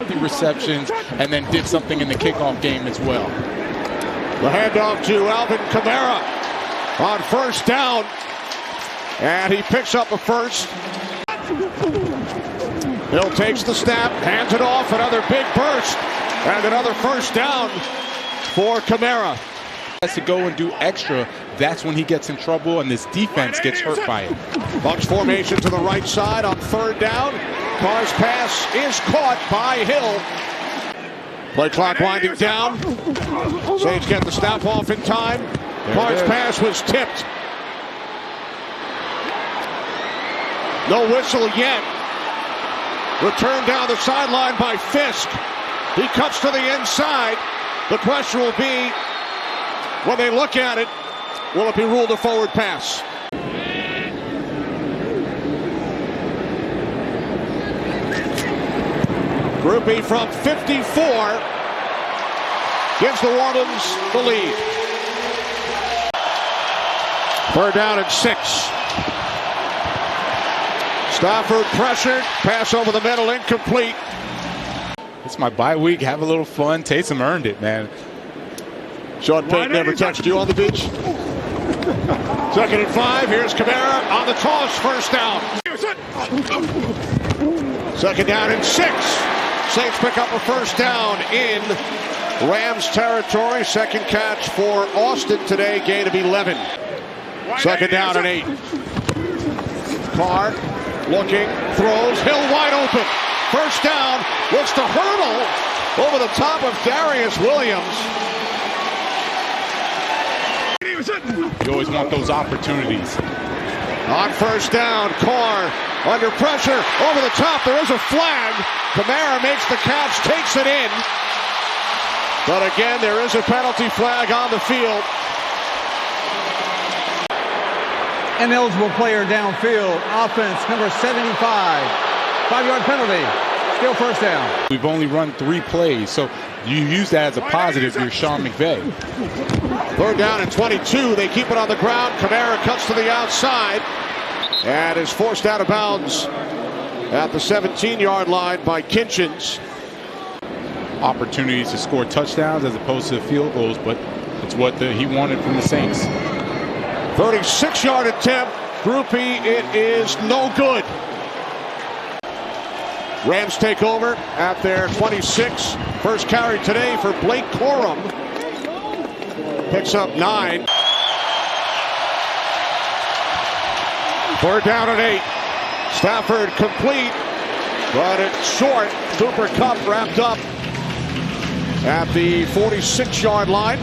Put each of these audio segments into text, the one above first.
50 receptions, and then did something in the kickoff game as well. The handoff to Alvin Kamara on first down, and he picks up a first. Hill takes the snap, hands it off, another big burst, and another first down for Kamara. Has to go and do extra. That's when he gets in trouble, and this defense gets hurt by it. Bucs formation to the right side on third down. Carr's pass is caught by Hill. Play clock winding down. Saints get the snap off in time. Carr's pass was tipped. No whistle yet. Return down the sideline by Fisk. He cuts to the inside. The question will be, when they look at it, will it be ruled a forward pass? Grupe from 54 gives the Orleans the lead. Third down and 6. Stafford pressured, pass over the middle, incomplete. It's my bye week. Have a little fun. Taysom earned it, man. Sean Payton never texted you on the beach. Second and 5. Here's Kamara on the toss. First down. Second down and 6. Saints pick up a first down in Rams territory. Second catch for Austin today. Gain of 11. Second down and 8. Carr looking, throws. Hill wide open. First down. Looks to hurdle over the top of Darius Williams. You always want those opportunities. On first down, Carr under pressure, over the top, there is a flag. Kamara makes the catch, takes it in. But again, there is a penalty flag on the field. Ineligible player downfield, offense number 75. 5-yard penalty, still first down. We've only run 3 plays, so you use that as a positive. You're Sean McVay. Third down and 22. They keep it on the ground. Kamara cuts to the outside and is forced out of bounds at the 17-yard line by Kinchins. Opportunities to score touchdowns as opposed to field goals, but it's what he wanted from the Saints. 36-yard attempt. Grupe, it is no good. Rams take over at their 26. First carry today for Blake Corum. Picks up 9. Third down and 8. Stafford complete, but it's short. Cooper Kupp wrapped up at the 46-yard line.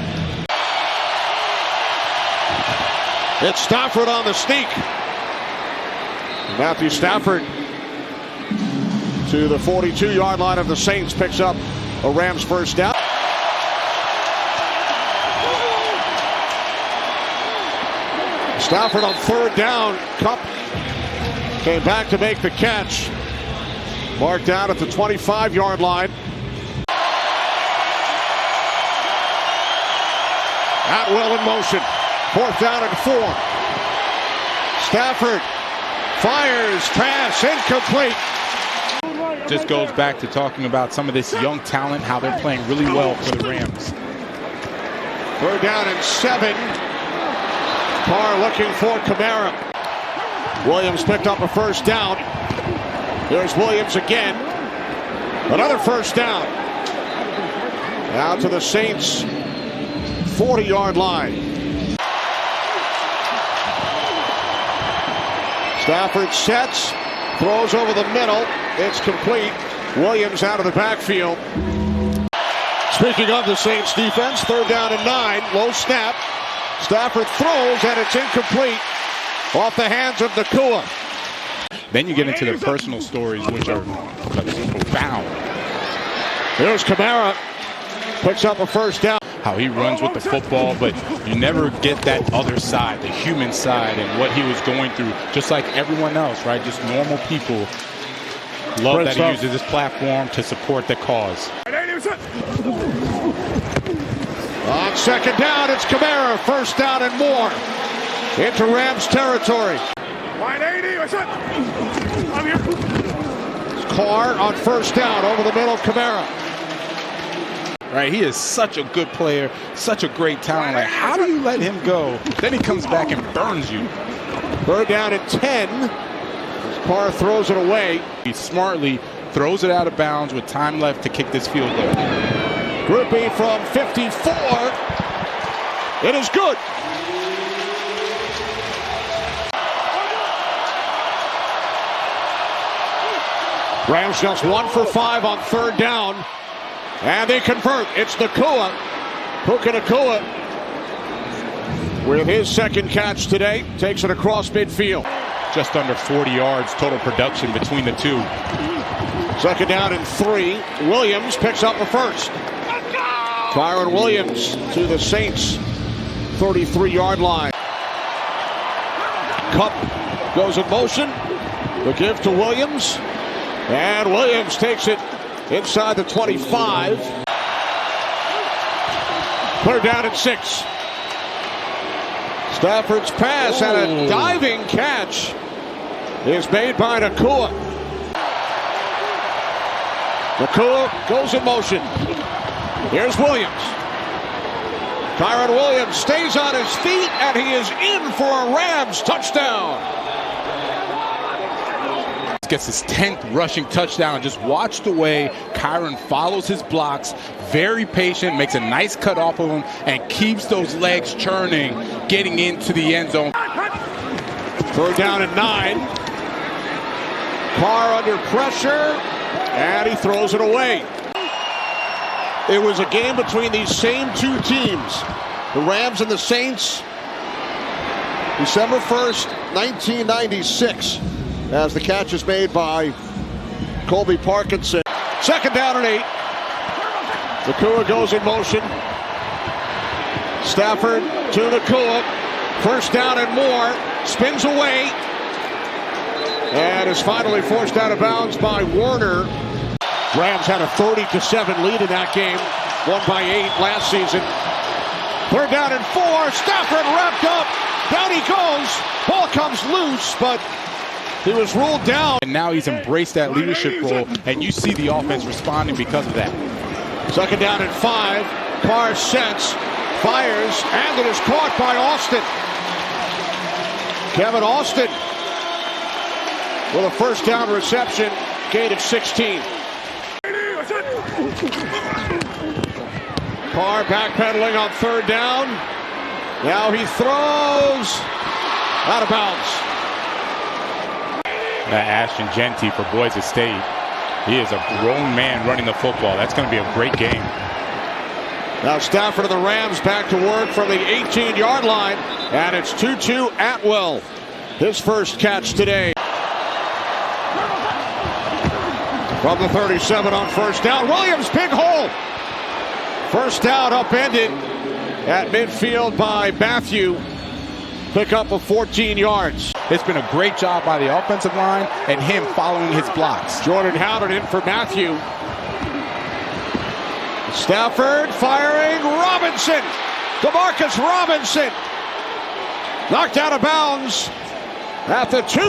It's Stafford on the sneak. Matthew Stafford to the 42-yard line of the Saints, picks up a Rams first down. Stafford on third down. Kupp came back to make the catch. Marked down at the 25-yard line. Atwell in motion. Fourth down and 4. Stafford fires, pass incomplete. Just goes back to talking about some of this young talent, how they're playing really well for the Rams. Third down and 7. Carr looking for Kamara. Williams picked up a first down. There's Williams again. Another first down. Now to the Saints' 40-yard line. Stafford sets, throws over the middle. It's complete. Williams out of the backfield. Speaking of the Saints defense, third down and 9. Low snap. Stafford throws, and it's incomplete. Off the hands of Nacua. Then you get into the personal stories, which are profound. Here's Kamara. Picks up a first down. How he runs with the football, but you never get that other side, the human side, and what he was going through, just like everyone else, right? Just normal people. Love that he uses his platform to support the cause. On second down, it's Kamara. First down and more. Into Rams territory. Carr on first down over the middle, Kamara. Right, he is such a good player, such a great talent. Like, how do you let him go? Then he comes back and burns you. Third down and 10. Carr throws it away. He smartly throws it out of bounds with time left to kick this field goal. Grippy from 54. It is good. Rams just 1 for 5 on third down. And they convert. It's Nacua. Puka Nacua with his second catch today. Takes it across midfield. Just under 40 yards total production between the two. Second down and 3. Williams picks up the first. Kyren Williams to the Saints 33-yard line. Cup goes in motion. The give to Williams. And Williams takes it inside the 25. Clear down at 6. Stafford's pass and a diving catch is made by Nacua. Nacua goes in motion. Here's Williams. Kyren Williams stays on his feet and he is in for a Rams touchdown. Gets his 10th rushing touchdown. Just watch the way Kyren follows his blocks. Very patient, makes a nice cut off of him, and keeps those legs churning, getting into the end zone. Third down and 9. Carr under pressure, and he throws it away. It was a game between these same two teams, the Rams and the Saints, December 1st, 1996. As the catch is made by Colby Parkinson. Second down and 8. Nacua goes in motion. Stafford to Nacua. First down and more. Spins away. And is finally forced out of bounds by Warner. Rams had a 30-7 lead in that game. Won by 8 last season. Third down and 4. Stafford wrapped up. Down he goes. Ball comes loose, but he was ruled down. And now he's embraced that leadership role, and you see the offense responding because of that. Second down and 5. Carr sets, fires, and it is caught by Austin. Kevin Austin with a first down reception, gain of 16. Carr backpedaling on third down. Now he throws out of bounds. Ashton Jeanty for Boise State. He is a grown man running the football. That's going to be a great game. Now Stafford of the Rams back to work from the 18-yard line. And it's Tutu Atwell. His first catch today. From the 37 on first down. Williams, big hole. First down upended at midfield by Matthew. Pick up of 14 yards. It's been a great job by the offensive line and him following his blocks. Jordan Howard in for Matthew. Stafford firing. Robinson. DeMarcus Robinson. Knocked out of bounds at the 2.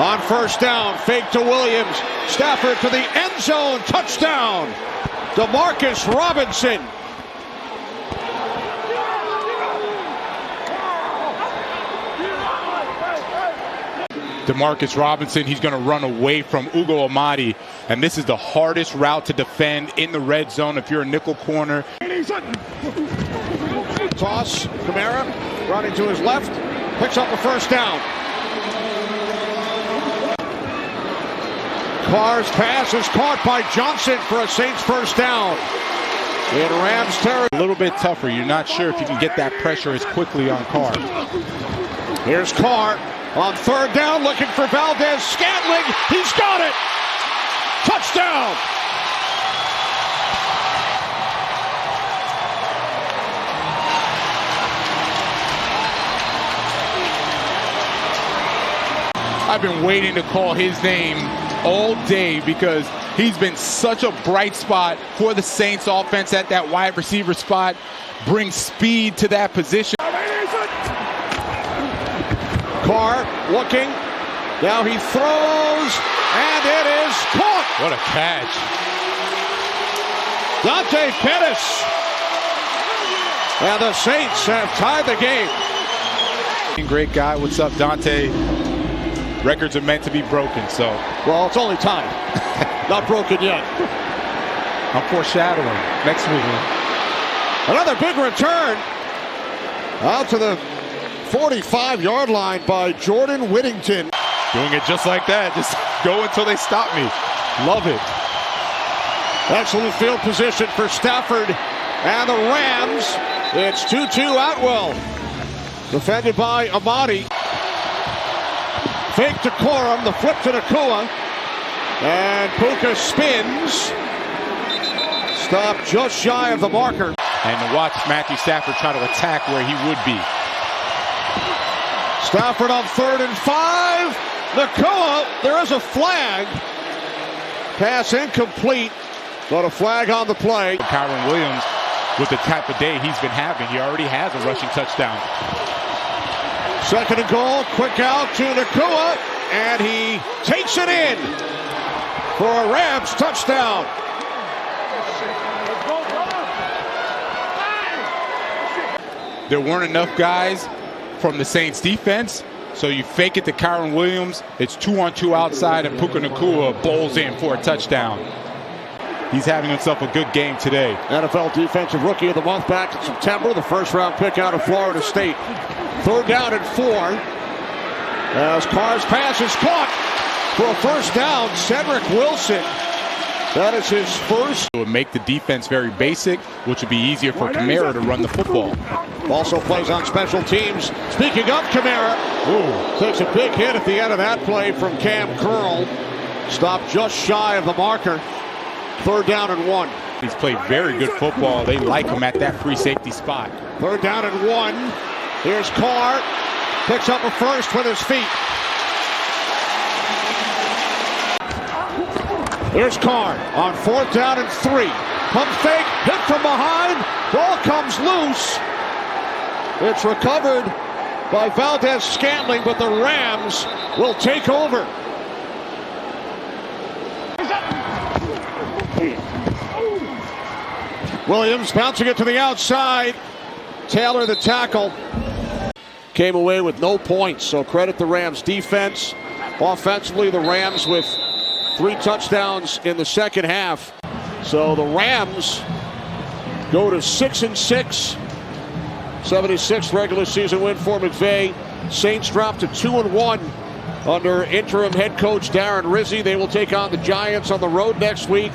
On first down, fake to Williams. Stafford to the end zone. Touchdown. DeMarcus Robinson. DeMarcus Robinson, he's going to run away from Ugo Amadi, and this is the hardest route to defend in the red zone if you're a nickel corner. Toss, Kamara running to his left, picks up the first down. Carr's pass is caught by Johnson for a Saints first down. In Rams territory. A little bit tougher. You're not sure if you can get that pressure as quickly on Carr. Here's Carr. On third down, looking for Valdez-Scantling. He's got it. Touchdown. I've been waiting to call his name all day because he's been such a bright spot for the Saints offense at that wide receiver spot. Brings speed to that position. Carr looking, Now he throws, and it is caught. What a catch. Dante Pettis. And the Saints have tied the game. Great guy. What's up, Dante? Records are meant to be broken, so. Well, it's only tied. Not broken yet. I'm foreshadowing next week. Another big return out to the 45-yard line by Jordan Whittington. Doing it just like that. Just go until they stop me. Love it. Excellent field position for Stafford and the Rams. It's 2-2 Atwell. Defended by Amadi. Fake to Corum, the flip to Nacua. And Puka spins. Stopped just shy of the marker. And to watch Matthew Stafford try to attack where he would be. Stafford on 3rd and 5. Nacua, there is a flag. Pass incomplete, but a flag on the play. Kyron Williams, with the type of day he's been having, he already has a rushing touchdown. 2nd and goal, quick out to Nacua, and he takes it in for a Rams touchdown. There weren't enough guys from the Saints defense, so you fake it to Kyron Williams. It's 2-on-2 outside, and Puka Nacua bowls in for a touchdown. He's having himself a good game today. NFL Defensive Rookie of the Month back in September, the first-round pick out of Florida State. 3rd down and 4. As Carr's pass is caught for a first down. Cedric Wilson. That is his first. It would make the defense very basic, which would be easier for Kamara to run the football. Also plays on special teams. Speaking of Kamara, takes a big hit at the end of that play from Cam Curl. Stopped just shy of the marker. 3rd down and 1. He's played very good football. They like him at that free safety spot. 3rd down and 1. Here's Carr. Picks up a first with his feet. Here's Carr on 4th down and 3. Pump fake, hit from behind. Ball comes loose. It's recovered by Valdez Scantling, but the Rams will take over. Williams bouncing it to the outside. Taylor the tackle. Came away with no points, so credit the Rams defense. Offensively, the Rams with 3 touchdowns in the second half. So the Rams go to 6-6. 76th regular season win for McVay. Saints drop to 2-1 under interim head coach Darren Rizzi. They will take on the Giants on the road next week.